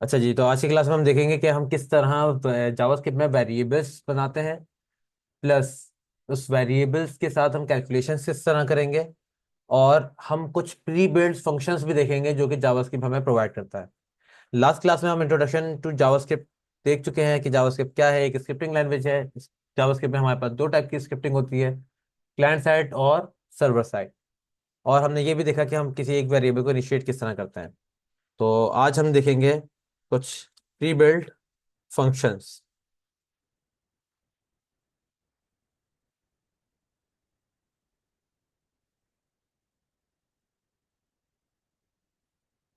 अच्छा जी, तो आज की क्लास में हम देखेंगे कि हम किस तरह जावास्क्रिप्ट में वेरिएबल्स बनाते हैं, प्लस उस वेरिएबल्स के साथ हम कैलकुलेशंस किस तरह करेंगे। और हम कुछ प्री बिल्ड फंक्शंस भी देखेंगे जो कि जावास्क्रिप्ट हमें प्रोवाइड करता है। लास्ट क्लास में हम इंट्रोडक्शन टू जावास्क्रिप्ट देख चुके हैं कि जावास्क्रिप्ट क्या है। एक स्क्रिप्टिंग लैंग्वेज है। जावास्क्रिप्ट में हमारे पास दो टाइप की स्क्रिप्टिंग होती है, क्लाइंट साइड और सर्वर साइड। और हमने ये भी देखा कि हम किसी एक वेरिएबल को इनिशिएट किस तरह करते हैं। तो आज हम देखेंगे कुछ प्री बिल्ड फंक्शंस।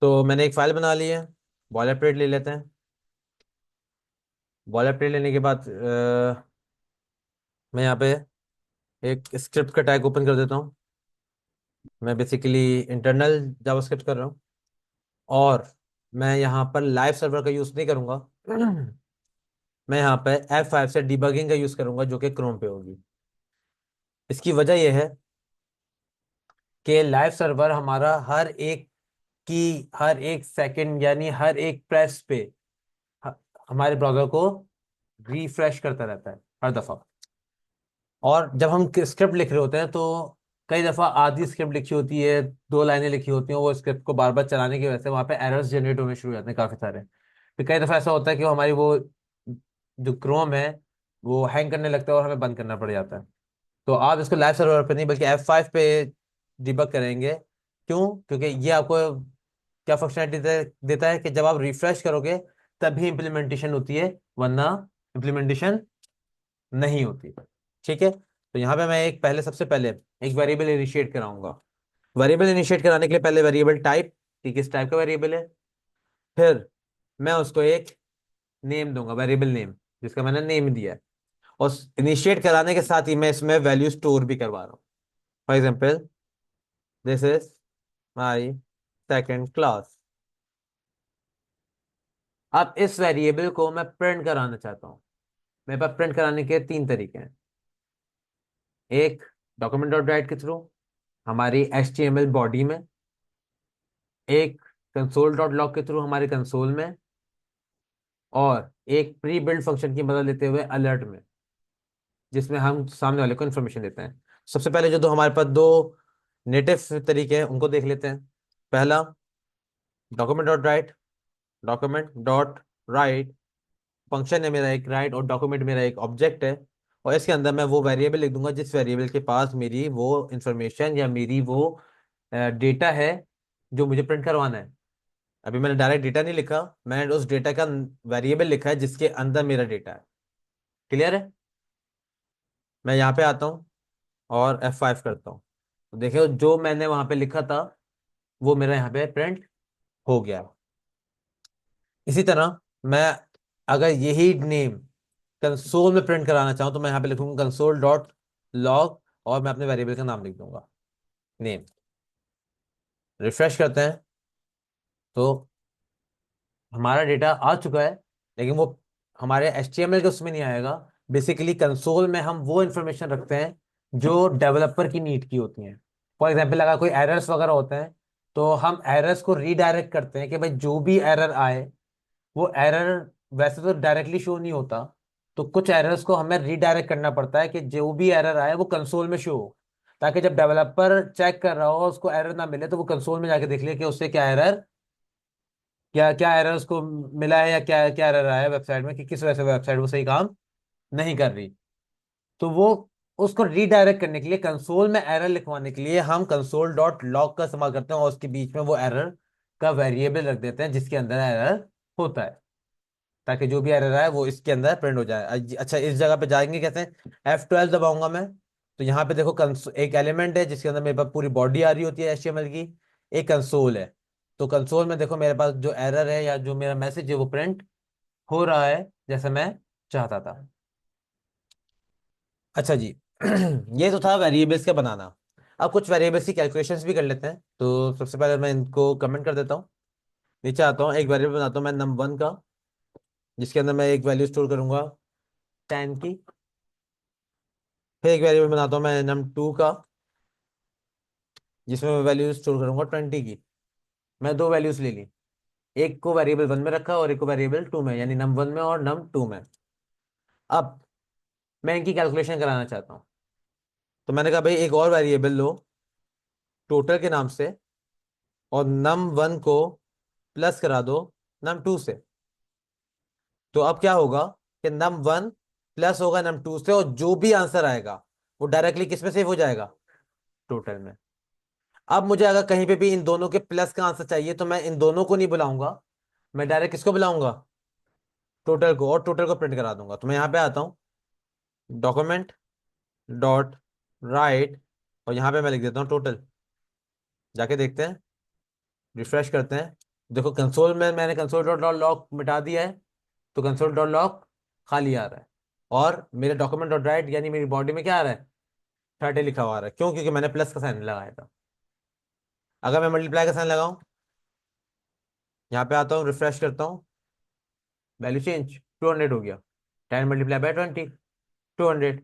तो मैंने एक फाइल बना ली है। बॉयलर प्लेट ले लेते हैं। बॉयलर प्लेट लेने के बाद मैं यहाँ पे एक स्क्रिप्ट का टैग ओपन कर देता हूँ। मैं बेसिकली इंटरनल जावास्क्रिप्ट कर रहा हूँ। और मैं यहाँ पर लाइव सर्वर का यूज़ नहीं करूँगा। मैं यहाँ पे F5 से डिबगिंग का यूज़ करूँगा जो कि क्रोम पे होगी। इसकी वजह यह है कि लाइव सर्वर हमारा हर एक सेकंड यानी हर एक प्रेस पे ह- हमारे ब्राउज़र को रिफ्रेश करता रहता है हर दफ़ा। और जब हम स्क्रिप्ट लिख रहे होते हैं तो कई दफ़ा आधी स्क्रिप्ट लिखी होती है, दो लाइनें लिखी होती हैं, वो स्क्रिप्ट को बार बार चलाने की वजह से वहाँ पे एरर्स जनरेट होने शुरू हो जाते हैं काफ़ी सारे। फिर कई दफ़ा ऐसा होता है कि हमारी वो जो क्रोम है वो हैंग करने लगता है और हमें बंद करना पड़ जाता है। तो आप इसको लाइव सर्वर पे नहीं बल्कि F5 पे डिबग करेंगे। क्यों? क्योंकि ये आपको क्या फंक्शनैलिटी देता है कि जब आप रिफ्रेश करोगे तभी इम्प्लीमेंटेशन होती है, वरना इम्प्लीमेंटेशन नहीं होती। ठीक है, तो यहाँ पे मैं सबसे पहले एक वेरिएबल इनिशिएट कराऊंगा। वेरिएबल इनिशिएट कराने के लिए पहले वेरिएबल टाइप कि किस टाइप का वेरिएबल है। फिर मैं उसको एक नेम दूंगा, वेरिएबल नेम, जिसका मैंने नेम दिया है। और इनिशिएट कराने के साथ ही मैं इसमें वैल्यू स्टोर भी करवा रहा हूँ। For example, this is my second class. अब इस वेरिएबल को मैं प्रिंट कराना चाहता हूँ। मेरे पास प्रिंट कराने के तीन तरीके हैं। एक, डॉक्यूमेंट डॉट राइट के थ्रू हमारी HTML बॉडी में। एक, कंसोल डॉट लॉग के थ्रू हमारे कंसोल में। और एक प्री बिल्ड फंक्शन की मदद लेते हुए अलर्ट में, जिसमें हम सामने वाले को इन्फॉर्मेशन देते हैं। सबसे पहले जो दो हमारे पास दो नेटिव तरीके हैं उनको देख लेते हैं। पहला, document dot right. Document dot right function है मेरा एक, राइट, और डॉक्यूमेंट मेरा एक ऑब्जेक्ट है। और इसके अंदर मैं वो वेरिएबल लिख दूंगा जिस वेरिएबल के पास मेरी वो इंफॉर्मेशन या मेरी वो डेटा है जो मुझे प्रिंट करवाना है। अभी मैंने डायरेक्ट डेटा नहीं लिखा, मैंने उस डेटा का वेरिएबल लिखा है जिसके अंदर मेरा डेटा है। क्लियर है? मैं यहाँ पे आता हूँ और F5 करता हूँ, तो देखिए जो मैंने वहां पे लिखा था वो मेरा यहाँ पे प्रिंट हो गया। इसी तरह मैं अगर यही नेम कंसोल में प्रिंट कराना चाहूँ तो मैं यहाँ पे लिखूंगा कंसोल डॉट लॉग और मैं अपने वेरिएबल का नाम लिख दूंगा, नेम। रिफ्रेश करते हैं तो हमारा डेटा आ चुका है, लेकिन वो हमारे HTML के उसमें नहीं आएगा। बेसिकली कंसोल में हम वो इंफॉर्मेशन रखते हैं जो डेवलपर की नीड की होती हैं। फॉर एग्जाम्पल, अगर कोई एरर्स वगैरह होते हैं तो हम एरर्स को रीडायरेक्ट करते हैं कि भाई जो भी एरर आए वो एरर वैसे तो डायरेक्टली शो नहीं होता, तो कुछ एरर्स को हमें रीडायरेक्ट करना पड़ता है कि जो भी एरर आए वो कंसोल में शो हो, ताकि जब डेवलपर चेक कर रहा हो उसको एरर ना मिले तो वो कंसोल में जाके देख ले कि उससे क्या क्या एरर उसको मिला है या क्या क्या एरर आया है वेबसाइट में, कि किस वजह से वेबसाइट वो सही काम नहीं कर रही। तो वो उसको रीडायरेक्ट करने के लिए, कंसोल में एरर लिखवाने के लिए हम कंसोल डॉट लॉग का इस्तेमाल करते हैं और उसके बीच में वो एरर का वेरिएबल रख देते हैं जिसके अंदर एरर होता है, ताकि जो भी एरर आए वो इसके अंदर प्रिंट हो जाए। अच्छा, इस जगह पे जाएंगे कैसे? F12 दबाऊंगा मैं, तो यहाँ पे देखो एक एलिमेंट है जिसके अंदर मेरे पास पूरी बॉडी आ रही होती है HTML की। एक कंसोल है, तो कंसोल में देखो मेरे पास जो एरर है या जो मेरा मैसेज है वो प्रिंट हो रहा है जैसे मैं चाहता था। अच्छा जी, ये तो था वेरिएबल्स का बनाना। अब कुछ वेरिएबल्स की कैलकुलेशंस भी कर लेते हैं। तो सबसे पहले मैं इनको कमेंट कर देता हूँ। नीचे आता हूँ, एक वेरिएबल बनाता हूँ मैं num1 का, जिसके अंदर मैं एक वैल्यू स्टोर करूंगा 10 की। फिर एक वेरिएबल बनाता हूँ मैं num2 का, जिसमें मैं वैल्यू स्टोर करूंगा 20 की। मैं दो वैल्यूज ले ली। एक को वेरिएबल 1 में रखा और एक को वेरिएबल 2 में, यानी num 1 में और num 2 में। अब मैं इनकी कैलकुलेशन कराना चाहता हूँ, तो मैंने कहा भाई एक और वेरिएबल लो टोटल के नाम से, और num 1 को प्लस करा दो num 2 से। तो अब क्या होगा कि num 1 प्लस होगा num 2 से, और जो भी आंसर आएगा वो डायरेक्टली किस में सेव हो जाएगा, टोटल में। अब मुझे अगर कहीं पे भी इन दोनों के प्लस का आंसर चाहिए तो मैं इन दोनों को नहीं बुलाऊंगा, मैं डायरेक्ट किसको बुलाऊंगा, टोटल को, और टोटल को प्रिंट करा दूंगा। तो मैं यहाँ पे आता हूँ, डॉक्यूमेंट डॉट राइट, और यहाँ पे मैं लिख देता हूँ टोटल। जाके देखते हैं, रिफ्रेश करते हैं, देखो कंसोल में मैंने कंसोल डॉट लॉग मिटा दिया है, तो कंसोल डॉट लॉग खाली आ रहा है, और मेरे डॉक्यूमेंट डॉट राइट यानी मेरी बॉडी में क्या आ रहा है, 30 लिखा हुआ आ रहा है। क्यों? क्योंकि मैंने प्लस का साइन लगाया था। अगर मैं मल्टीप्लाई का साइन लगाऊं, यहाँ पे आता हूँ, रिफ्रेश करता हूँ, वैल्यू चेंज, 200 हो गया, 10 × 20 200।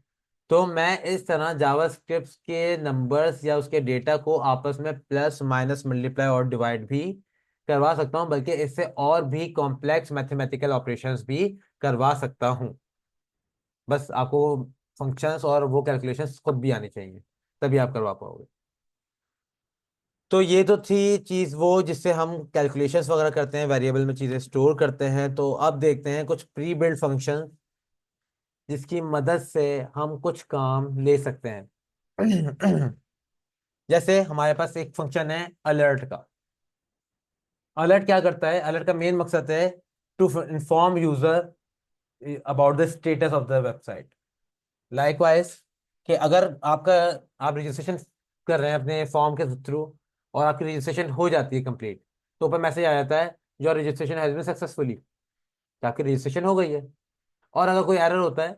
तो मैं इस तरह जावास्क्रिप्ट के नंबर्स या उसके डेटा को आपस में प्लस माइनस मल्टीप्लाई और डिवाइड भी करवा सकता हूं, बल्कि इससे और भी कॉम्प्लेक्स मैथमेटिकल ऑपरेशंस भी करवा सकता हूं। बस आपको फंक्शंस और वो कैलकुलेशंस खुद भी आनी चाहिए, तभी आप करवा पाओगे। तो ये तो थी चीज वो जिससे हम कैलकुलेशंस वगैरह करते हैं, वेरिएबल में चीजें स्टोर करते हैं। तो अब देखते हैं कुछ प्री बिल्ड फंक्शन जिसकी मदद से हम कुछ काम ले सकते हैं। जैसे हमारे पास एक फंक्शन है अलर्ट का। अलर्ट क्या करता है? अलर्ट का मेन मकसद है to inform user about the status of the website. Likewise, कि अगर आपका आप रजिस्ट्रेशन कर रहे हैं अपने फॉर्म के थ्रू, और आपकी रजिस्ट्रेशन हो जाती है कंप्लीट, तो ऊपर मैसेज आ जाता है your registration has been successfully, कि आपकी रजिस्ट्रेशन हो गई है। और अगर कोई एरर होता है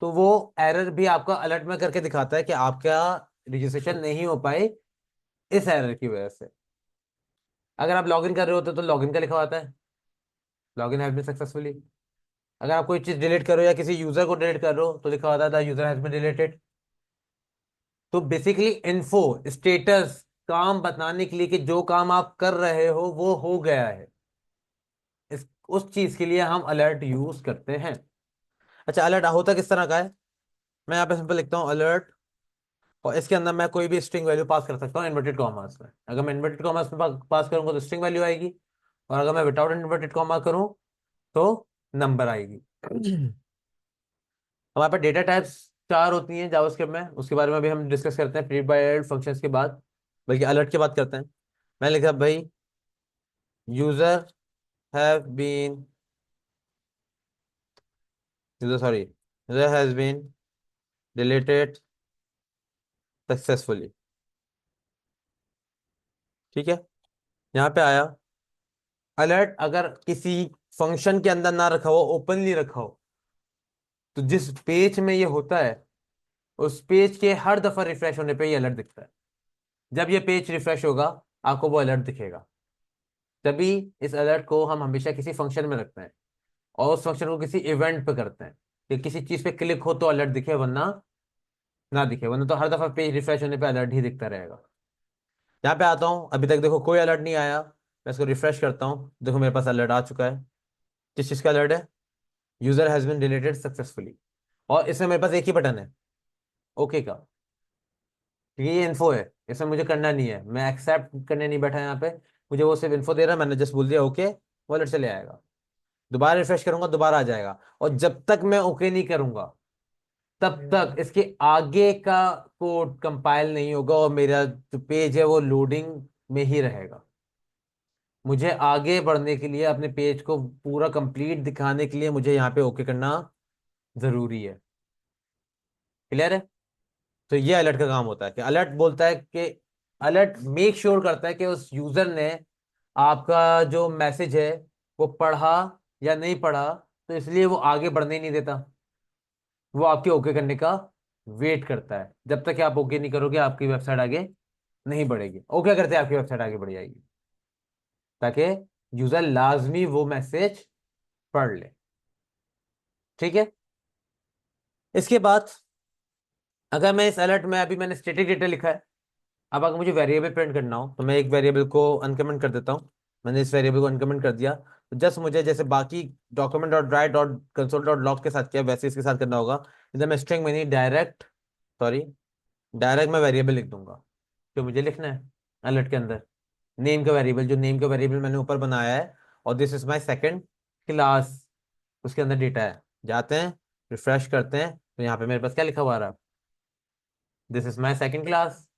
तो वो एरर भी आपका अलर्ट में करके दिखाता है कि आपका रजिस्ट्रेशन नहीं हो पाए इस एरर की वजह से। अगर आप लॉगिन कर रहे होते तो लॉगिन का लिखा होता है लॉगिन हैज बीन सक्सेसफुली। अगर आप कोई चीज डिलीट कर रहे हो या किसी यूजर को डिलीट कर रहे हो तो लिखा होता है the user has been deleted. तो बेसिकली इन्फो, स्टेटस, काम बताने के लिए कि जो काम आप कर रहे हो वो हो गया है, इस उस चीज के लिए हम अलर्ट यूज करते हैं। अच्छा, अलर्ट होता किस तरह का है? मैं यहाँ पे सिंपल लिखता हूँ अलर्ट, और इसके अंदर मैं कोई भी स्ट्रिंग वैल्यू पास कर सकता हूँ इन्वर्टेड कॉमास में। अगर मैं इन्वर्टेड कॉमास में पास करूंगा तो स्ट्रिंग वैल्यू आएगी, और अगर मैं विदाउट इन्वर्टेड कॉमा करूँ तो नंबर आएगी। हमारे पास डेटा टाइप्स 4 होती हैं जावास्क्रिप्ट में, उसके बारे में भी हम डिस्कस करते हैं प्री बाइल्ड फंक्शंस के बाद, बल्कि अलर्ट की बात करते हैं। मैंने लिखा भाई user have been user sorry user has been deleted successfully. ठीक है, यहाँ पे आया अलर्ट। अगर किसी फंक्शन के अंदर ना रखा हो, ओपनली रखा हो, तो जिस पेज में ये होता है उस पेज के हर दफा रिफ्रेश होने पे ये अलर्ट दिखता है। जब ये पेज रिफ्रेश होगा आपको वो अलर्ट दिखेगा। तभी इस अलर्ट को हम हमेशा किसी फंक्शन में रखते हैं, और उस फंक्शन को किसी इवेंट पे करते हैं कि किसी चीज पे क्लिक हो तो अलर्ट दिखे, वरना ना दिखे, वरना तो हर दफा पेज रिफ्रेश होने पे अलर्ट ही दिखता रहेगा। यहाँ पे आता हूँ, अभी तक देखो कोई अलर्ट नहीं आया। मैं इसको रिफ्रेश करता हूँ, देखो मेरे पास अलर्ट आ चुका है। किस चीज का अलर्ट है? User has been deleted successfully. और इसमें मेरे पास एक ही बटन है, ओके का, क्योंकि ये इन्फो है, इसमें मुझे करना नहीं है, मैं एक्सेप्ट करने नहीं बैठा यहाँ पे। मुझे वो सिर्फ इन्फो दे रहा है, मैंने जस्ट बोल दिया ओके, वो अलर्ट चले आएगा। दोबारा रिफ्रेश करूंगा दोबारा आ जाएगा। और जब तक मैं ओके नहीं करूंगा तब तक इसके आगे का कोड कंपाइल नहीं होगा, और मेरा जो पेज है वो लोडिंग में ही रहेगा। मुझे आगे बढ़ने के लिए, अपने पेज को पूरा कंप्लीट दिखाने के लिए, मुझे यहाँ पे ओके करना जरूरी है। क्लियर है? तो ये अलर्ट का काम होता है कि अलर्ट बोलता है कि अलर्ट मेक श्योर करता है कि उस यूजर ने आपका जो मैसेज है वो पढ़ा या नहीं पढ़ा, तो इसलिए वो आगे बढ़ने ही नहीं देता। वो आपके ओके करने का वेट करता है। जब तक कि आप ओके नहीं करोगे आपकी वेबसाइट आगे नहीं बढ़ेगी। ओके करते आपकी वेबसाइट आगे बढ़ जाएगी, ताकि यूजर लाजमी वो मैसेज पढ़ ले। ठीक है, इसके बाद अगर मैं इस अलर्ट में, अभी मैंने स्टैटिक डेटा लिखा है, अब अगर मुझे वेरिएबल प्रिंट करना हो तो मैं एक वेरिएबल को अनकमेंट कर देता हूँ, मैंने इस वेरिएबल को इनक्रीमेंट कर दिया, तो जस्ट मुझे जैसे बाकी document dot right dot console dot log के साथ किया वैसे इसके साथ करना होगा। इधर मैं स्ट्रिंग में नहीं, डायरेक्ट, सॉरी, डायरेक्ट मैं वेरिएबल लिख दूंगा जो मुझे लिखना है अलर्ट के अंदर। नेम का वेरिएबल, जो नेम का वेरिएबल मैंने ऊपर बनाया है, और this is my second class, उसके अंदर डेटा है। जाते हैं, रिफ्रेश करते हैं, तो यहाँ पे मेरे पास क्या लिखा हुआ आ रहा है, this is my second class,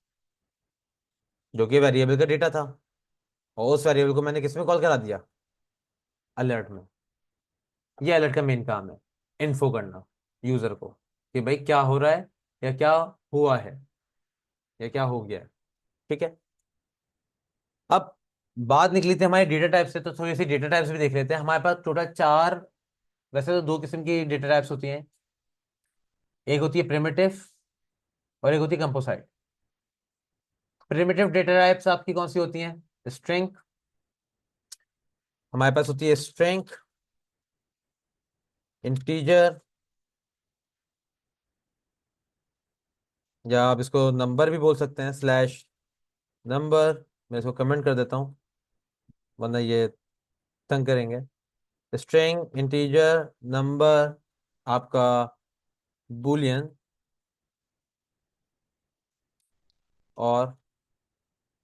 जो कि वेरिएबल का डेटा था। और उस वेरिएबल को मैंने किस में कॉल करा दिया, अलर्ट में। ये अलर्ट का मेन काम है, इन्फो करना यूजर को कि भाई क्या हो रहा है, या क्या हुआ है, या क्या हो गया है। ठीक है। अब बात निकली थी हमारे डेटा टाइप से, तो थोड़ी सी डेटा टाइप्स भी देख लेते हैं। हमारे पास टोटल चार, वैसे तो दो किस्म की डेटा टाइप्स होती हैं, एक होती है प्रिमिटिव और एक होती है कंपोसाइट। प्रिमिटिव डेटा टाइप्स आपकी कौन सी होती हैं, स्ट्रिंग, हमारे पास होती है स्ट्रिंग, इंटीजर, या आप इसको नंबर भी बोल सकते हैं, स्लैश नंबर। मैं इसको कमेंट कर देता हूँ वरना ये तंग करेंगे। स्ट्रिंग, इंटीजर, नंबर, आपका बूलियन, और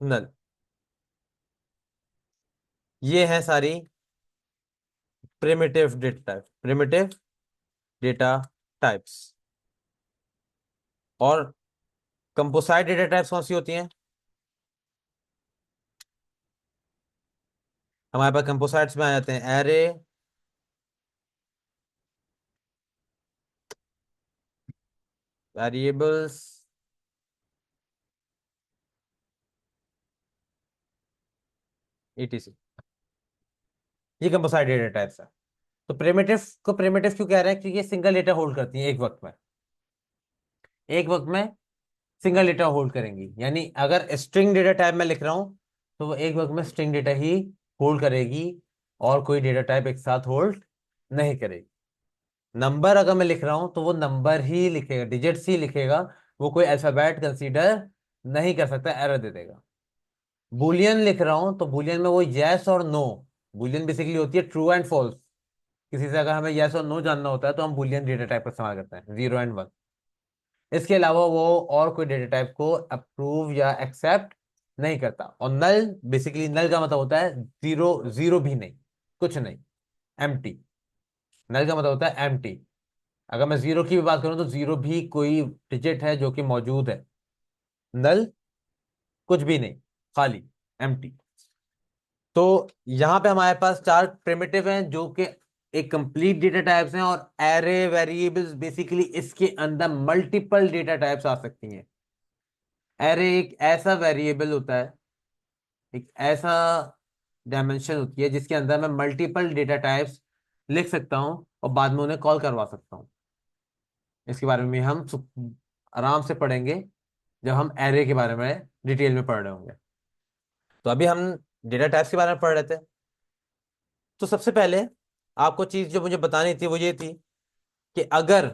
नल। ये हैं सारी primitive data type, primitive data types. और कंपोसाइट डेटा टाइप्स कौन सी होती हैं, हमारे पास कंपोसाइट्स में आ जाते हैं एरे, वेरिएबल्स, etc। ये कंपोसाइट डेटा टाइप्स है। तो प्रिमिटिव को प्रिमिटिव क्यों कह रहे हैं, क्योंकि ये सिंगल डेटा होल्ड करती है एक वक्त में, एक वक्त में सिंगल डेटा होल्ड करेंगी। यानी अगर स्ट्रिंग डेटा टाइप में लिख रहा हूं, तो वो एक वक्त में स्ट्रिंग डेटा ही होल्ड करेगी, और कोई डेटा टाइप एक साथ होल्ड नहीं करेगी। नंबर अगर मैं लिख रहा हूं, तो वो नंबर ही लिखेगा, डिजिट्स ही लिखेगा, वो कोई अल्फाबेट कंसीडर नहीं कर सकता, एरर दे देगा। बुलियन लिख रहा हूं, तो बुलियन में वो यस और नो, बुलियन बेसिकली होती है ट्रू एंड फॉल्स। किसी से अगर हमें यस और नो जानना होता है, तो हम बुलियन डेटा टाइप का इस्तेमाल करते हैं, 0 एंड 1। इसके अलावा वो और कोई डेटा टाइप को अप्रूव या एक्सेप्ट नहीं करता। और नल, बेसिकली नल का मतलब होता है जीरो, जीरो भी नहीं, कुछ नहीं, एम्प्टी। नल का मतलब होता है एम्प्टी। अगर मैं जीरो की भी बात करूं, तो जीरो भी कोई डिजिट है जो कि मौजूद है। नल कुछ भी नहीं, खाली, एम्प्टी। तो यहां पे हमारे पास चार प्रिमिटिव हैं जो कि एक कंप्लीट डेटा टाइप्स हैं, और एरे वेरिएबल्स बेसिकली इसके अंदर मल्टीपल डेटा टाइप्स आ सकती हैं। एरे एक ऐसा वेरिएबल होता है, एक ऐसा डायमेंशन होती है जिसके अंदर मैं मल्टीपल डेटा टाइप्स लिख सकता हूं और बाद में उन्हें कॉल करवा सकता हूं। इसके बारे में हम आराम से पढ़ेंगे जब हम एरे के बारे में डिटेल में पढ़ रहे होंगे। तो अभी हम डेटा टाइप्स के बारे में पढ़ रहे थे। तो सबसे पहले आपको चीज जो मुझे बतानी थी वो ये थी कि अगर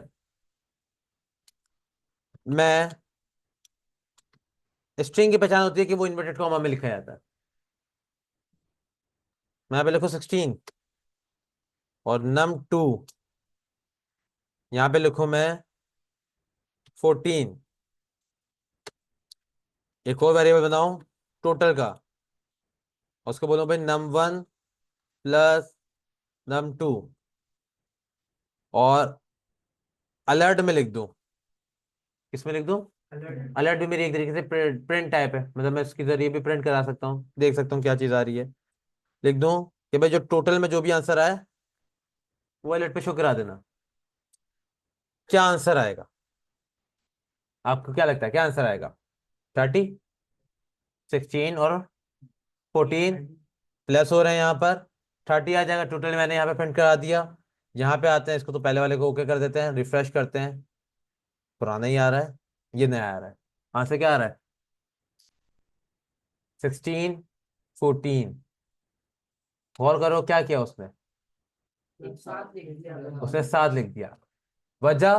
मैं, स्ट्रिंग की पहचान होती है कि वो इन्वर्टेड कॉमा में लिखा जाता है। मैं यहाँ पे लिखूं 16, और num2 यहाँ पे लिखूं मैं 14, एक और वेरिएबल बनाऊं टोटल का, और उसको बोलूं भाई num1 प्लस num2, और अलर्ट में लिख दूं, किसमें लिख दूं, अलर्ट भी मेरी एक तरीके से प्रिंट टाइप है, मतलब मैं इसके जरिए भी प्रिंट करा सकता हूँ, देख सकता हूँ क्या चीज आ रही है। लिख दूं कि भाई जो टोटल में जो भी आंसर आए वो अलर्ट पे शो करा देना। क्या आंसर आएगा, आपको क्या लगता है क्या आंसर आएगा, 30, 16 और 14 प्लस हो रहे हैं यहाँ पर, 30 आ जाएगा टोटल, मैंने यहाँ पे प्रिंट करा दिया। यहाँ पे आते हैं, इसको तो पहले वाले को ओके कर देते हैं, रिफ्रेश करते हैं, पुराना ही आ रहा है, ये नया आ रहा है। आंसर क्या आ रहा है, 16, 14। गौर करो क्या किया उसने, उसने 7 लिख दिया। वजह,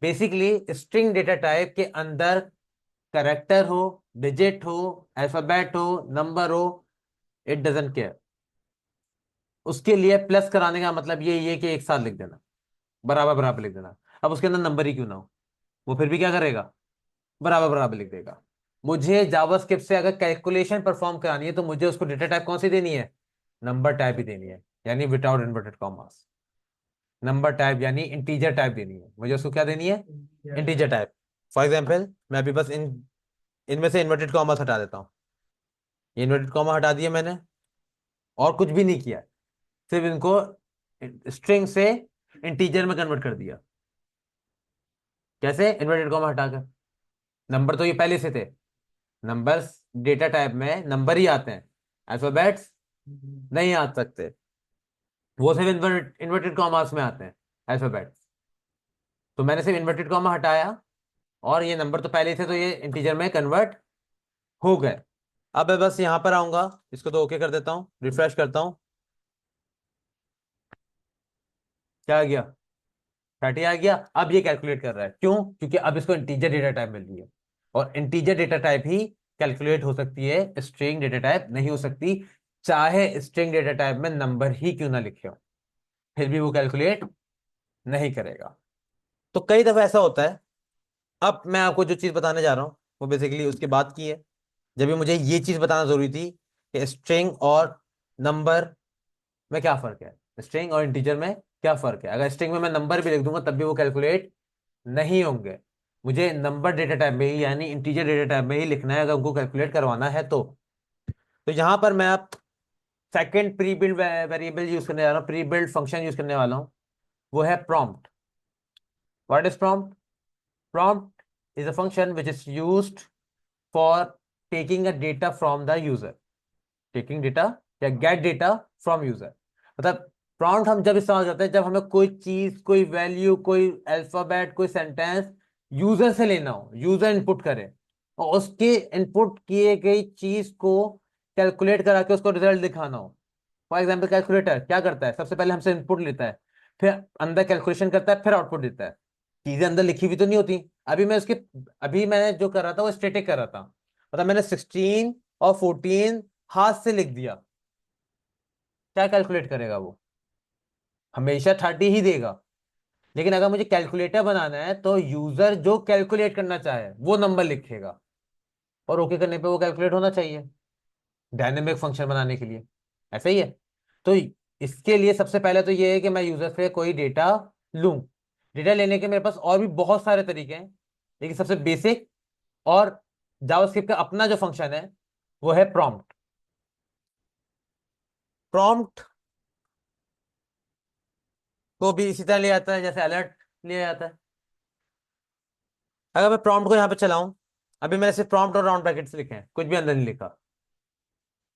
बेसिकली स्ट्रिंग डेटा टाइप के अंदर करेक्टर हो, डिजिट हो, अल्फाबेट हो, नंबर हो, इट डजंट केयर। उसके लिए प्लस कराने का मतलब ये कि एक साथ लिख देना, बराबर बराबर लिख देना। अब उसके अंदर नंबर ही क्यों ना हो, वो फिर भी क्या करेगा, बराबर बराबर लिख देगा। मुझे जावास्क्रिप्ट से अगर कैलकुलेशन परफॉर्म करानी है तो मुझे उसको डेटा टाइप कौन सी देनी है, नंबर टाइप ही देनी है, यानी without inverted commas. Number type यानी इंटीजर टाइप देनी है मुझे, उसको क्या देनी है, इंटीजर टाइप। फॉर एग्जाम्पल मैं अभी बस इनमें से इन्वर्टेड कॉमास हटा देता हूँ। इन्वर्टेड कॉमा हटा दिया मैंने, और कुछ भी नहीं किया, सिर्फ इनको स्ट्रिंग से इंटीजर में कन्वर्ट कर दिया। कैसे, इन्वर्टेड कॉमा हटाकर। नंबर तो ये पहले से थे, नंबर्स डेटा टाइप में नंबर ही आते हैं, अल्फाबेट्स नहीं आ सकते, वो सिर्फ इन्वर्टेड कॉमास में आते हैं अल्फाबेट्स। तो मैंने सिर्फ इन्वर्टेड कॉमा हटाया, और ये नंबर तो पहले ही थे तो ये इंटीजर में कन्वर्ट हो गए। अब मैं बस यहां पर आऊंगा, इसको तो ओके कर देता हूं, रिफ्रेश करता हूं, क्या आ गया, 30 आ गया। अब ये कैलकुलेट कर रहा है, क्यों, क्योंकि अब इसको इंटीजर डेटा टाइप मिल रही है, और इंटीजर डेटा टाइप ही कैलकुलेट हो सकती है, स्ट्रिंग डेटा टाइप नहीं हो सकती, चाहे स्ट्रिंग डेटा टाइप में नंबर ही क्यों ना लिखे हो, फिर भी वो कैलकुलेट नहीं करेगा। तो कई दफा ऐसा होता है। अब मैं आपको जो चीज बताने जा रहा हूँ वो बेसिकली उसके बाद की है, जब भी मुझे ये चीज बताना जरूरी थी कि स्ट्रिंग और नंबर में क्या फर्क है, स्ट्रिंग और इंटीजर में क्या फर्क है। अगर स्ट्रिंग में मैं नंबर भी लिख दूंगा तब भी वो कैलकुलेट नहीं होंगे, मुझे नंबर डेटा टाइप में ही यानी इंटीजर डेटा टाइप में ही लिखना है अगर उनको कैलकुलेट करवाना है तो यहां पर मैं अब second pre build variable use करने जा रहा हूँ, प्री बिल्ड फंक्शन यूज करने वाला हूँ, वो है prompt. What is prompt? Prompt is a function which is used for taking a data from the user, taking data या गेट डेटा फ्रॉम यूजर। मतलब प्रॉम्प्ट हम जब इस्तेमाल करते हैं जब हमें कोई चीज, कोई वैल्यू, कोई अल्फाबेट, कोई सेंटेंस यूजर से लेना हो, यूजर इनपुट करे और उसके इनपुट किए गई चीज को कैलकुलेट करा के उसको रिजल्ट दिखाना हो। फॉर एग्जाम्पल कैलकुलेटर क्या करता है, सबसे पहले हमसे इनपुट लेता है, फिर अंदर कैलकुलेशन करता है, फिर आउटपुट देता है। चीजें अंदर लिखी हुई तो नहीं होती। अभी मैंने जो कर रहा था वो स्टेटिक कर रहा था, मतलब मैंने 16 और 14 हाथ से लिख दिया, क्या कैलकुलेट करेगा वो, हमेशा 30 ही देगा। लेकिन अगर मुझे कैलकुलेटर बनाना है तो यूजर जो कैलकुलेट करना चाहे वो नंबर लिखेगा, और ओके करने पे वो कैलकुलेट होना चाहिए, डायनेमिक फंक्शन बनाने के लिए। ऐसा ही है। तो इसके लिए सबसे पहले तो ये है कि मैं यूजर से कोई डेटा लूं। डेटा लेने के मेरे पास और भी बहुत सारे तरीके हैं, लेकिन सबसे बेसिक और जावास्क्रिप्ट का अपना जो फंक्शन है वो है प्रॉम्प्ट। प्रॉम्प्ट को भी इसी तरह लिया जाता है जैसे अलर्ट लिया जाता है। अगर मैं प्रॉम्प्ट को यहाँ पे चलाऊं, अभी मैंने सिर्फ प्रॉम्प्ट और राउंड ब्रैकेट्स लिखे हैं, कुछ भी अंदर नहीं लिखा।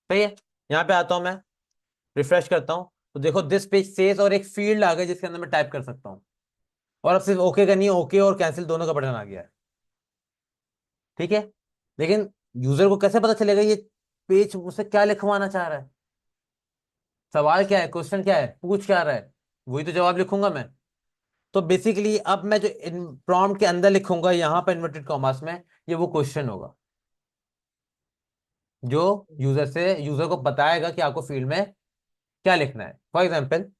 सही है। यहाँ पे आता हूं मैं, रिफ्रेश करता हूँ, तो देखो दिस पेज सेज और एक फील्ड आ गया जिसके अंदर मैं टाइप कर सकता हूँ, और अब सिर्फ ओके करनी है, ओके और कैंसिल दोनों का बटन आ गया है। ठीक है। लेकिन यूजर को कैसे पता चलेगा ये पेज मुझसे क्या लिखवाना चाह रहा है, सवाल क्या है, क्वेश्चन क्या है, पूछ क्या रहा है, वही तो जवाब लिखूंगा मैं। तो बेसिकली अब मैं जो प्रॉम्प्ट के अंदर लिखूंगा यहाँ पर इन्वर्टेड कॉमास में, ये वो क्वेश्चन होगा जो यूजर को बताएगा कि आपको फील्ड में क्या लिखना है। For example,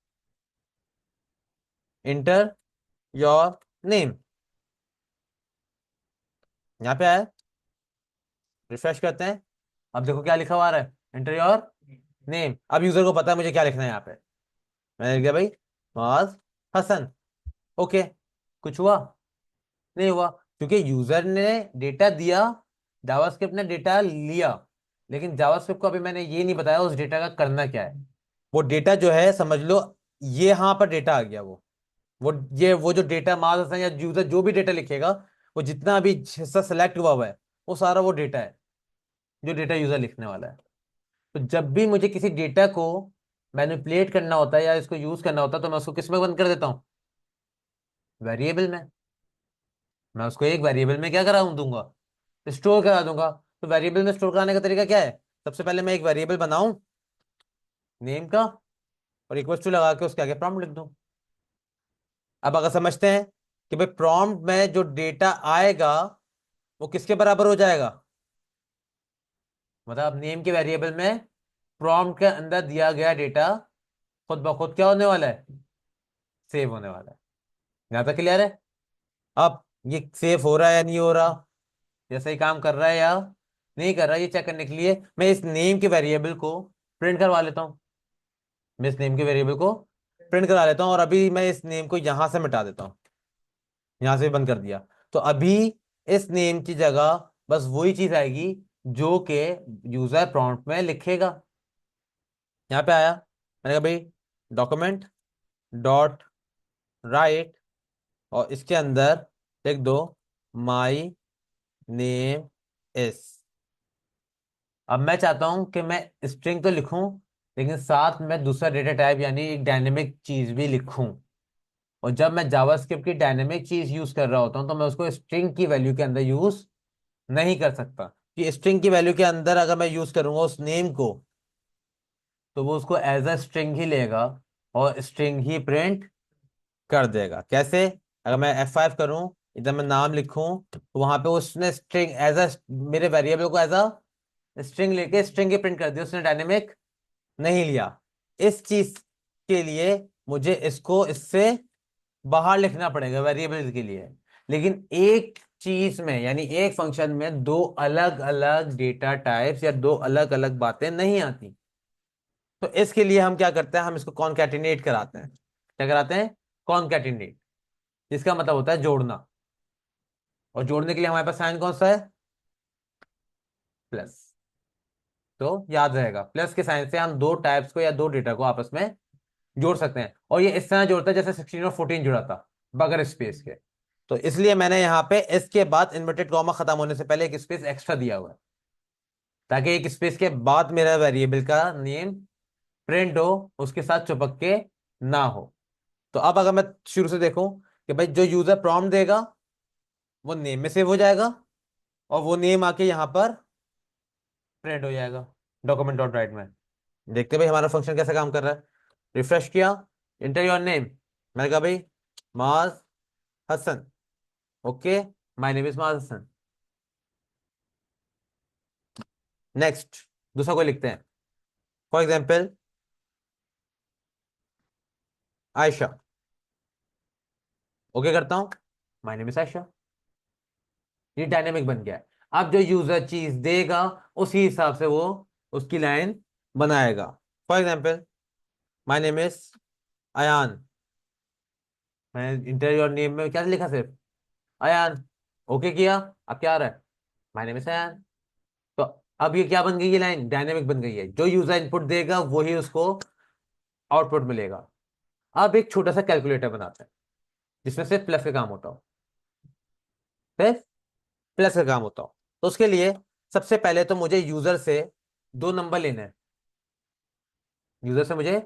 inter your name, यहाँ पे आया, रिफ्रेश करते हैं, अब देखो क्या लिखा हुआ आ रहा है, एंटर योर नेम। अब यूजर को पता है मुझे क्या लिखना है यहाँ पे, मैंने लिख दिया भाई नवाज हसन। ओके, कुछ हुआ, नहीं हुआ, क्योंकि यूजर ने डेटा दिया, जावास्क्रिप्ट ने डेटा लिया, लेकिन जावास्क्रिप्ट को अभी मैंने ये नहीं बताया उस डेटा का करना क्या है। वो डेटा जो है समझ लो, ये यहाँ पर डेटा आ गया, वो जो डेटा मास है या यूजर जो भी डेटा लिखेगा, वो जितना अभी हिस्सा सेलेक्ट हुआ है वो सारा वो डेटा है जो डेटा यूजर लिखने वाला है। तो जब भी मुझे किसी डेटा को मैनिपुलेट करना होता है या इसको यूज करना होता है तो मैं उसको किस में बंद कर देता हूँ, वेरिएबल में। मैं उसको एक वेरिएबल में क्या करा दूंगा, स्टोर करा दूंगा। तो वेरिएबल में स्टोर कराने का तरीका क्या है, सबसे पहले मैं एक वेरिएबल बनाऊं नेम का, और इक्वल टू लगा के उसके आगे प्रॉम्प्ट लिख दूं। अब अगर समझते हैं कि भाई प्रॉम्प्ट में जो डेटा आएगा वो किसके बराबर हो जाएगा, मतलब नेम के वेरिएबल में प्रॉम्प्ट के अंदर दिया गया डेटा खुद ब खुद क्या होने वाला है, सेव होने वाला है। यहां तक क्लियर है? अब ये सेव हो रहा है या नहीं हो रहा, या सही काम कर रहा है या नहीं कर रहा है, ये चेक करने के लिए मैं इस नेम के वेरिएबल को प्रिंट करवा लेता हूँ। मैं इस नेम के वेरिएबल को प्रिंट करा लेता हूँ और अभी मैं इस नेम को यहां से मिटा देता हूँ, यहां से बंद कर दिया। तो अभी इस नेम की जगह बस वही चीज आएगी जो कि यूजर प्रॉम्प्ट में लिखेगा। यहाँ पे आया, मैंने कहा भाई डॉक्यूमेंट डॉट राइट और इसके अंदर लिख दो माई नेम इज। अब मैं चाहता हूं कि मैं स्ट्रिंग तो लिखूं, लेकिन साथ में दूसरा डेटा टाइप यानी एक डायनेमिक चीज भी लिखूं। और जब मैं जावास्क्रिप्ट की डायनेमिक चीज यूज कर रहा होता हूं तो मैं उसको स्ट्रिंग की वैल्यू के अंदर यूज नहीं कर सकता, कि स्ट्रिंग की वैल्यू के अंदर अगर मैं यूज करूंगा उस नेम को तो वो उसको एज अ स्ट्रिंग ही लेगा और स्ट्रिंग ही प्रिंट कर देगा। कैसे? अगर मैं F5 करूं, इधर मैं नाम लिखूं तो वहां पे उसने स्ट्रिंग एज अ, मेरे वेरिएबल को एज अ स्ट्रिंग लेके स्ट्रिंग ही प्रिंट कर दिया, उसने डायनेमिक नहीं लिया। इस चीज के लिए मुझे इसको इससे बाहर लिखना पड़ेगा वेरिएबल के लिए। लेकिन एक चीज में यानी एक फंक्शन में दो अलग अलग डेटा टाइप्स या दो अलग अलग बातें नहीं आती। तो इसके लिए हम क्या करते हैं, हम इसको कॉनकैटिनेट कराते हैं। क्या कराते हैं? कॉनकैटिनेट, जिसका मतलब होता है जोड़ना। और जोड़ने के लिए हमारे पास साइन कौन सा है? प्लस। तो याद रहेगा, प्लस के साइन से हम दो टाइप्स को या दो डेटा को आपस में जोड़ सकते हैं। और ये इस तरह जोड़ता है जैसे 16 और 14 जुड़ा था बगैर स्पेस के। तो इसलिए मैंने यहाँ पे इसके बाद इन्वर्टेड कॉमा खत्म होने से पहले एक स्पेस एक्स्ट्रा दिया हुआ है, ताकि एक स्पेस के बाद मेरा वेरिएबल का नेम प्रिंट हो, उसके साथ चिपक के ना हो। तो अब अगर मैं शुरू से देखूं कि भाई जो यूजर प्रॉम्प्ट देगा वो नेम में सेव हो जाएगा और वो नेम आके यहाँ पर प्रिंट हो जाएगा डॉक्यूमेंट डॉट राइट में। देखते हैं भाई हमारा फंक्शन कैसे काम कर रहा है। रिफ्रेश किया, इंटर योर नेम, मैंने कहा भाई Maaz Hasan. Okay, my name is Maaz Hasan. Next दूसरा कोई लिखते हैं, फॉर एग्जाम्पल आयशा। ओके करता हूं, माय नेम इज आयशा। ये डायनेमिक बन गया है। अब जो यूजर चीज देगा उसी हिसाब से वो उसकी लाइन बनाएगा। For example my name is Ayaan. मैंने इंटर योर नेम में क्या लिखा, सिर्फ अयान। ओके किया, अब क्या आ रहा है? My name is Ayaan. तो अब ये क्या बन गई, ये लाइन डायनेमिक बन गई है। जो यूजर इनपुट देगा वही उसको आउटपुट मिलेगा। अब एक छोटा सा कैलकुलेटर बनाते हैं जिसमें सिर्फ प्लस का काम होता हो, सिर्फ प्लस का काम होता हो। तो उसके लिए सबसे पहले तो मुझे यूजर से दो नंबर लेने हैं। यूजर से मुझे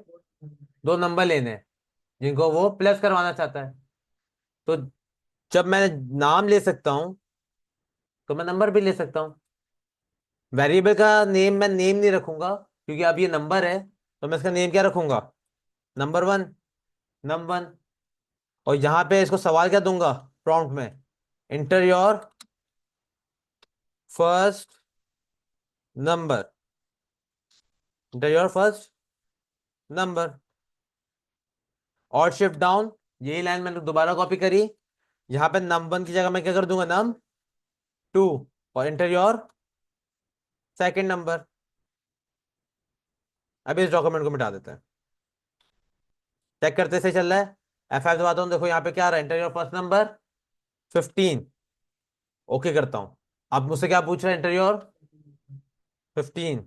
दो नंबर लेने हैं जिनको वो प्लस करवाना चाहता है। तो जब मैं नाम ले सकता हूं तो मैं नंबर भी ले सकता हूं। वेरिएबल का नेम मैं नेम नहीं रखूंगा क्योंकि अब ये नंबर है, तो मैं इसका नेम क्या रखूंगा? Number one, num one. और यहां पे इसको सवाल क्या दूंगा प्रॉम्प्ट में? Enter your first number, enter your first number. और शिफ्ट डाउन, यही लाइन मैंने दोबारा कॉपी करी। यहां पे नम वन की जगह मैं क्या कर दूंगा, नम टू। और इंटर योर सेकंड नंबर। अभी इस डॉक्यूमेंट को मिटा देते हैं, चेक करते से चल रहा है। F5 दबाता हूं, देखो यहाँ पे क्या आ रहा है, inter your first number 15। Okay करता हूं, अब मुझसे क्या पूछ रहा है, इंटर योर 15।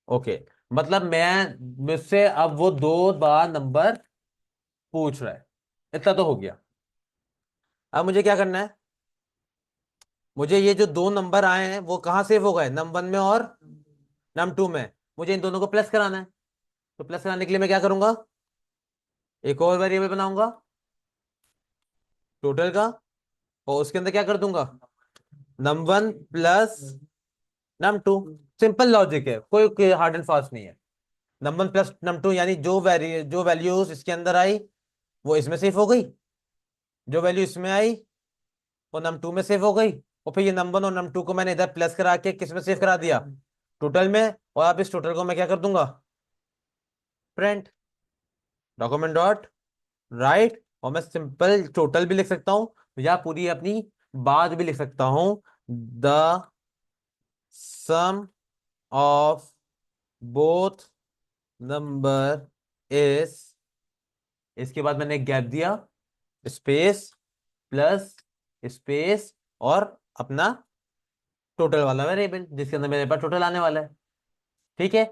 ओके, मतलब मैं मुझसे अब वो दो बार नंबर पूछ रहा है। इतना तो हो गया। अब मुझे क्या करना है, मुझे ये जो दो नंबर आए हैं वो कहाँ सेव हो गए, नम वन में और नम टू में। मुझे इन दोनों को प्लस कराना है। तो प्लस कराने के लिए मैं क्या करूंगा, एक और वेरिएबल बनाऊंगा टोटल का, और उसके अंदर क्या कर दूंगा, num one plus num two. Simple logic है, कोई हार्ड एंड फास्ट नहीं है। Num one plus num two यानी जो वैल्यूज इसके अंदर आई वो इसमें सेव हो गई, जो वैल्यू इसमें आई वो नम टू में सेव हो गई। और फिर ये नम वन और नम टू को मैंने इधर प्लस करा के किस में सेव करा दिया, टोटल में, और अब इस टोटल को मैं क्या कर दूंगा, प्रिंट, डॉक्यूमेंट डॉट राइट, और मैं सिंपल टोटल भी लिख सकता हूं या पूरी अपनी बात भी लिख सकता हूं, the sum of both number is, इसके बाद मैंने गैप दिया, स्पेस, प्लस, स्पेस, और अपना टोटल वाला वेरिएबल जिसके अंदर मेरे पास टोटल आने वाला है। ठीक है,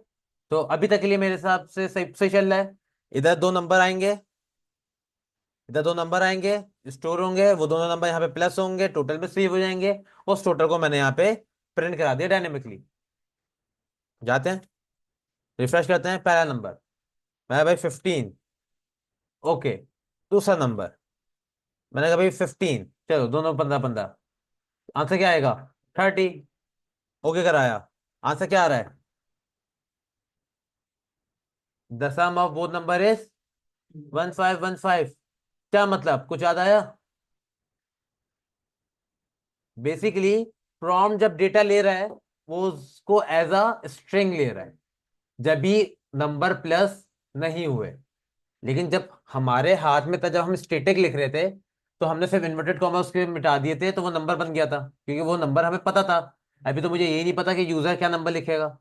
तो अभी तक के लिए मेरे हिसाब से सही सही चल रहा है। इधर दो नंबर आएंगे, इधर दो नंबर आएंगे, स्टोर होंगे, वो दोनों नंबर यहाँ पे प्लस होंगे, टोटल में सेव हो जाएंगे। उस टोटल को मैंने यहाँ पे प्रिंट करा दिया डायनेमिकली। जाते हैं, रिफ्रेश करते हैं, पहला नंबर मैं भाई 15। ओके, दूसरा नंबर मैंने कहा भाई 15, चलो दोनों 15 15, आंसर क्या आएगा, 30। ओके कराया, आंसर क्या आ रहा है, the sum of both number is 1515। क्या मतलब, कुछ याद आया? बेसिकली प्रॉम्प्ट जब डेटा ले रहा है वो उसको एज अ स्ट्रिंग ले रहा है, जब भी नंबर प्लस नहीं हुए। लेकिन जब हमारे हाथ में था, जब हम स्टेटिक लिख रहे थे, तो हमने सिर्फ इन्वर्टेड कॉमा उसके मिटा दिए थे, तो वो नंबर बन गया था, क्योंकि वो नंबर हमें पता था। अभी तो मुझे यही नहीं पता कि यूजर क्या नंबर लिखेगा।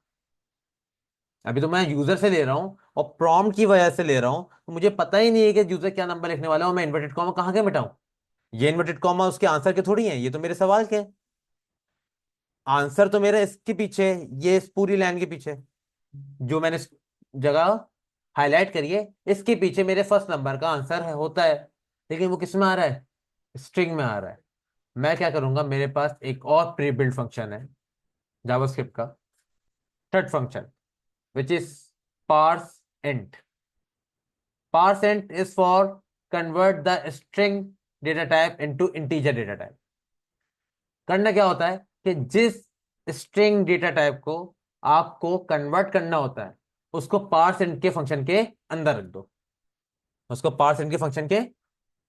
अभी तो मैं यूजर से ले रहा हूँ और प्रॉम्प्ट की वजह से ले रहा हूँ, तो मुझे पता ही नहीं है कि यूजर क्या नंबर लिखने वाला है, और मैं इन्वर्टेड कॉमा कहाँ के मिटाऊं? ये इन्वर्टेड कॉमा उसके आंसर के थोड़ी है, ये तो मेरे सवाल के हैं। आंसर तो मेरा इसके पीछे है, ये इस पूरी लाइन के पीछे है। जो मैंने इस जगह हाईलाइट करी है, इसके पीछे मेरे फर्स्ट नंबर का आंसर है, होता है। लेकिन वो किस में आ रहा है, स्ट्रिंग में आ रहा है। मैं क्या करूंगा, मेरे पास एक और प्री बिल्ड फंक्शन है जावास्क्रिप्ट का, third function, which is parse int. Parse int is for convert the string data type into integer data type. करना क्या होता है कि जिस स्ट्रिंग डेटा टाइप को आपको कन्वर्ट करना होता है, उसको पार्स इंट के फंक्शन के अंदर रख दो, उसको पार्स इंट के फंक्शन के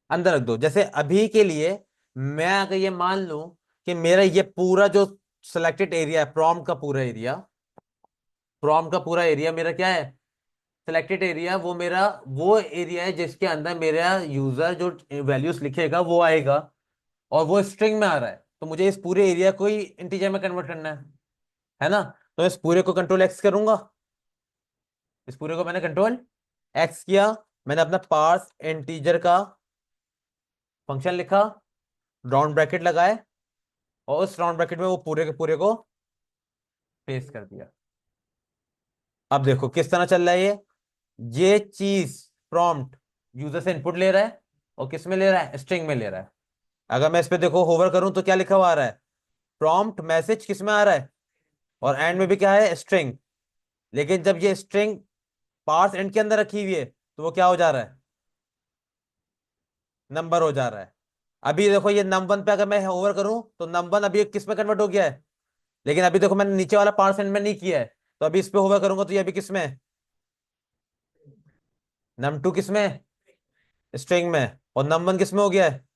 अंदर रख दो। जैसे अभी के लिए मैं अगर ये मान लूं कि मेरा ये पूरा जो सिलेक्टेड एरिया है, प्रॉम्प्ट का पूरा एरिया, प्रॉम्प्ट का पूरा एरिया मेरा क्या है, सिलेक्टेड एरिया, वो मेरा वो एरिया है जिसके अंदर मेरा यूजर जो वैल्यूज लिखेगा वो आएगा, और वो स्ट्रिंग में आ रहा है। तो मुझे इस पूरे एरिया को ही इंटीजर में कन्वर्ट करना है ना? तो इस पूरे को कंट्रोल एक्स करूंगा, इस पूरे को मैंने कंट्रोल एक्स किया, मैंने अपना पार्स इंटीजर का फंक्शन लिखा, राउंड ब्रैकेट लगाए, और उस राउंड ब्रैकेट में वो पूरे के पूरे को पेस्ट कर दिया। अब देखो किस तरह चल रहा है ये चीज, प्रॉम्प्ट यूजर से इनपुट ले रहा है, और किस में ले रहा है, स्ट्रिंग में ले रहा है। अगर मैं इस पे देखो होवर करूं तो क्या लिखा हुआ आ रहा है, प्रॉम्प्ट मैसेज किस में आ रहा है, और एंड में भी क्या है, स्ट्रिंग। लेकिन जब ये स्ट्रिंग पार्स एंड के अंदर रखी हुई है, तो वो क्या हो जा रहा है, नंबर हो जा रहा है। अभी देखो ये नम 1 पे अगर मैं होवर करूं तो नम 1 अभी किस में कन्वर्ट हो गया है, लेकिन अभी देखो मैंने नीचे वाला पार्स एंड में नहीं किया है, तो अभी इस पे होवर करूंगा तो ये अभी किस में है, नम 2 किस में है, स्ट्रिंग में, और नम 1 किस में हो गया है,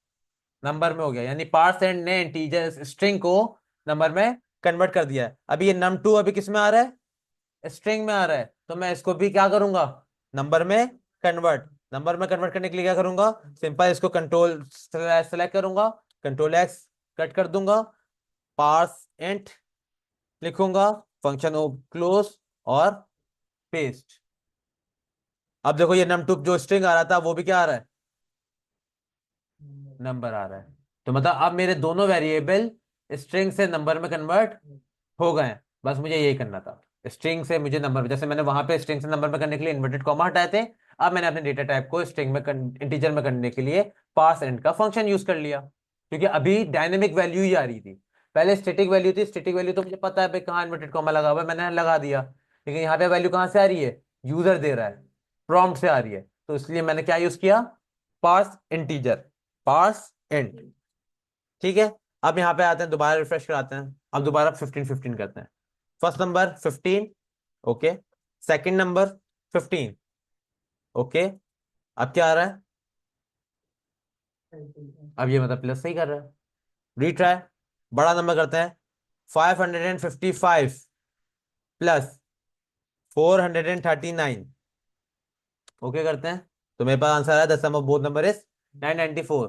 नंबर में हो गया। यानी पार्स एंड ने इंटीजर स्ट्रिंग को नंबर में कन्वर्ट कर दिया है। अभी ये num2 अभी किस में आ रहा है, स्ट्रिंग में आ रहा है, तो मैं इसको भी क्या करूंगा, नंबर में कन्वर्ट। नंबर में कन्वर्ट करने के लिए क्या करूंगा, सिंपल इसको कंट्रोल सेलेक्ट करूंगा, कंट्रोल एक्स कट कर दूंगा, पार्स इंट लिखूंगा, फंक्शन क्लोज और पेस्ट। अब देखो ये num2 जो स्ट्रिंग आ रहा था वो भी क्या आ रहा है, नंबर आ रहा है। तो मतलब अब मेरे दोनों वेरिएबल स्ट्रिंग से नंबर में कन्वर्ट हो गए हैं। बस मुझे यही करना था, स्ट्रिंग से मुझे नंबर, जैसे मैंने वहां पे स्ट्रिंग से नंबर में करने के लिए इन्वर्टेड कॉमा हटाए थे, अब मैंने अपने डेटा टाइप को स्ट्रिंग में इंटीजर में करने के लिए पार्स एंड का फंक्शन यूज कर लिया, क्योंकि अभी डायनेमिक वैल्यू ही आ रही थी। पहले स्टैटिक वैल्यू थी, स्टैटिक वैल्यू तो मुझे पता है भाई कहाँ इन्वर्टेड कॉमा लगा हुआ है, मैंने लगा दिया। लेकिन यहाँ पे वैल्यू कहाँ से आ रही है, यूजर दे रहा है, प्रॉम्प्ट से आ रही है, तो इसलिए मैंने क्या यूज किया, पार्स इंटीजर, पार्स इंट। ठीक है, अब यहाँ पे आते हैं, दोबारा रिफ्रेश कराते हैं, अब दोबारा 15 15 करते हैं। First number 15, okay, second number 15, okay. अब क्या आ रहा है, अब ये मतलब प्लस सही कर रहा है, रीट्राई, बड़ा नंबर करते हैं, 555। प्लस 439। ओके करते हैं। तो मेरे पास आंसर है the sum of both number is 994।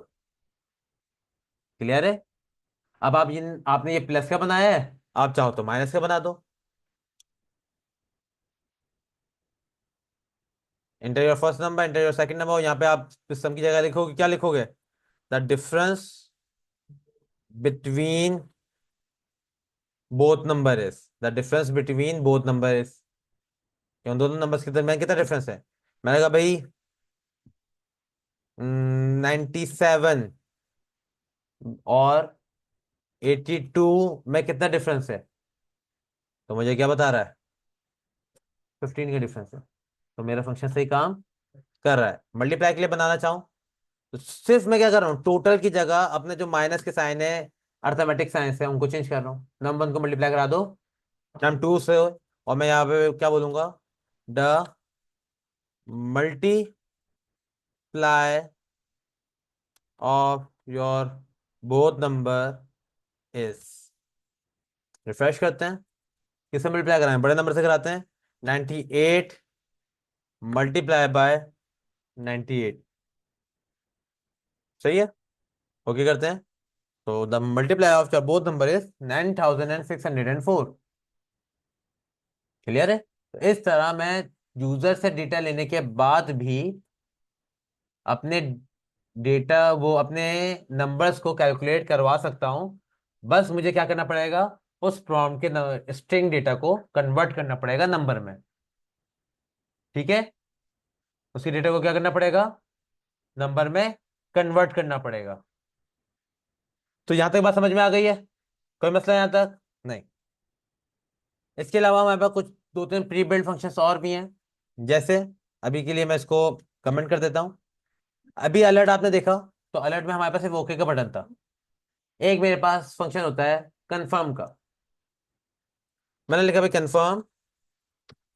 Clear है? अब आप आपने ये प्लस का बनाया है, आप चाहो तो माइनस का बना दो। Inter your first number, enter your second number, यहाँ पे आप सम की जगह लिखोगे, क्या लिखोगे? The difference between both number is, the difference between both number is, क्यों दोनों नंबर्स के दरमियान कितना डिफरेंस है? मैंने कहा भाई 97 और 82 में कितना डिफरेंस है? तो मुझे क्या बता रहा है? 15 का डिफरेंस है। तो मेरा फंक्शन सही काम कर रहा है। मल्टीप्लाई के लिए बनाना चाहूं तो सिर्फ मैं क्या कर रहा हूँ, टोटल की जगह अपने जो माइनस के साइन है, अर्थमेटिक साइंस है, उनको चेंज कर रहा हूँ। नंबर को मल्टीप्लाई करा दो नम टू से, और मैं यहाँ पे क्या बोलूंगा? The multiply of your both number is. Refresh करते हैं। किससे मल्टीप्लाई कराएं? बड़े नंबर से कराते हैं। 98 मल्टीप्लाई बाय 98। सही है? ओके करते हैं। तो the multiply of your both number is 9604। Clear है? तो इस तरह मैं यूजर से डेटा लेने के बाद भी अपने डेटा, वो अपने नंबर्स को कैलकुलेट करवा सकता हूं। बस मुझे क्या करना पड़ेगा? उस प्रॉम्प्ट के स्ट्रिंग डेटा को कन्वर्ट करना पड़ेगा नंबर में। ठीक है? उसके डेटा को क्या करना पड़ेगा? नंबर में कन्वर्ट करना पड़ेगा। तो यहां तक बात समझ में आ गई है? कोई मसला यहां तक? नहीं। इसके अलावा हमारे पास कुछ दो तीन प्री बिल्ड फंक्शंस और भी हैं। जैसे अभी के लिए मैं इसको कमेंट कर देता हूं। अभी अलर्ट आपने देखा, तो अलर्ट में हमारे पास सिर्फ ओके का बटन था। एक मेरे पास फंक्शन होता है कंफर्म का। मैंने लिखा भाई कंफर्म,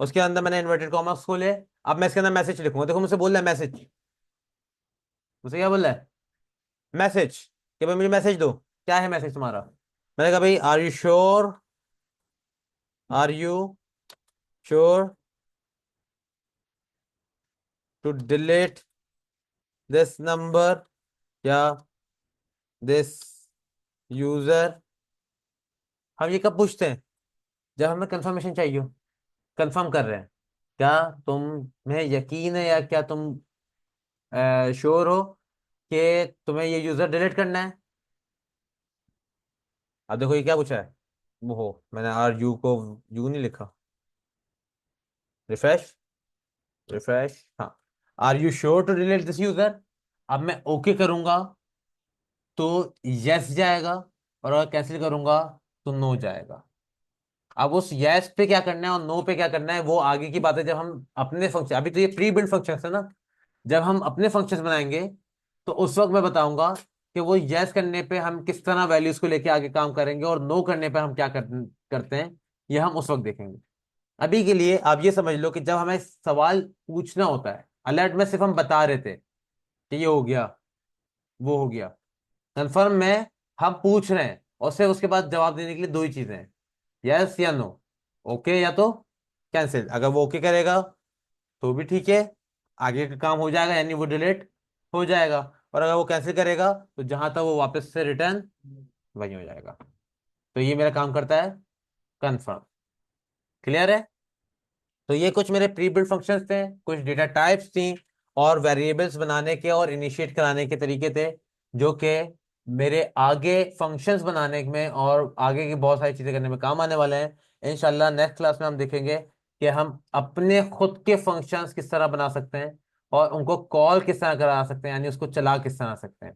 उसके अंदर मैंने इन्वर्टेड कॉमास खोले। अब मैं इसके अंदर मैसेज लिखूंगा। देखो मुझसे बोल रहा है मैसेज, मुझसे क्या बोल रहा है? मैसेज, कि भाई मुझे मैसेज दो। क्या है मैसेज तुम्हारा? मैंने कहा भाई are you sure, are you sure to delete this number या दिस यूजर। हम ये कब पूछते हैं? जब हमें कंफर्मेशन चाहिए हो, कंफर्म कर रहे हैं। क्या तुम्हें यकीन है, या क्या तुम श्योर हो कि तुम्हें ये यूजर डिलीट करना है? अब देखो ये क्या पूछा है। वो हो, मैंने आर यू को यू नहीं लिखा। रिफ्रेश, रिफ्रेश, हाँ। Are you sure to delete this user? अब मैं ओके करूंगा तो यस जाएगा, और अगर कैंसिल करूंगा तो नो जाएगा। अब उस यस पे क्या करना है और नो पे क्या करना है वो आगे की बात है, जब हम अपने फंक्शन, अभी तो ये प्री बिल्ड फंक्शन है ना, जब हम अपने फंक्शंस बनाएंगे तो उस वक्त मैं बताऊंगा कि वो यस करने पे हम किस तरह वैल्यूज को लेके आगे काम करेंगे, और नो करने पे हम क्या करते हैं, ये हम उस वक्त देखेंगे। अभी के लिए आप ये समझ लो कि जब हमें सवाल पूछना होता है, अलर्ट में सिर्फ हम बता रहे थे कि ये हो गया, वो हो गया। कन्फर्म में हम पूछ रहे हैं, और सिर्फ उसके बाद जवाब देने के लिए दो ही चीजें हैं, यस या नो। ओके या तो कैंसिल। अगर वो ओके करेगा तो भी ठीक है, आगे का काम हो जाएगा, यानी वो डिलीट हो जाएगा। और अगर वो कैंसिल करेगा तो जहां तक वो वापस से रिटर्न वही हो जाएगा। तो ये मेरा काम करता है कंफर्म। क्लियर है? तो ये कुछ मेरे प्री बिल्ड फंक्शंस थे, कुछ डेटा टाइप्स थी, और वेरिएबल्स बनाने के और इनिशिएट कराने के तरीके थे, जो कि मेरे आगे फंक्शंस बनाने में और आगे की बहुत सारी चीजें करने में काम आने वाले हैं। इंशाल्लाह नेक्स्ट क्लास में हम देखेंगे कि हम अपने खुद के फंक्शंस किस तरह बना सकते हैं, और उनको कॉल किस तरह करा सकते हैं, यानी उसको चला किस तरह सकते हैं।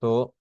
तो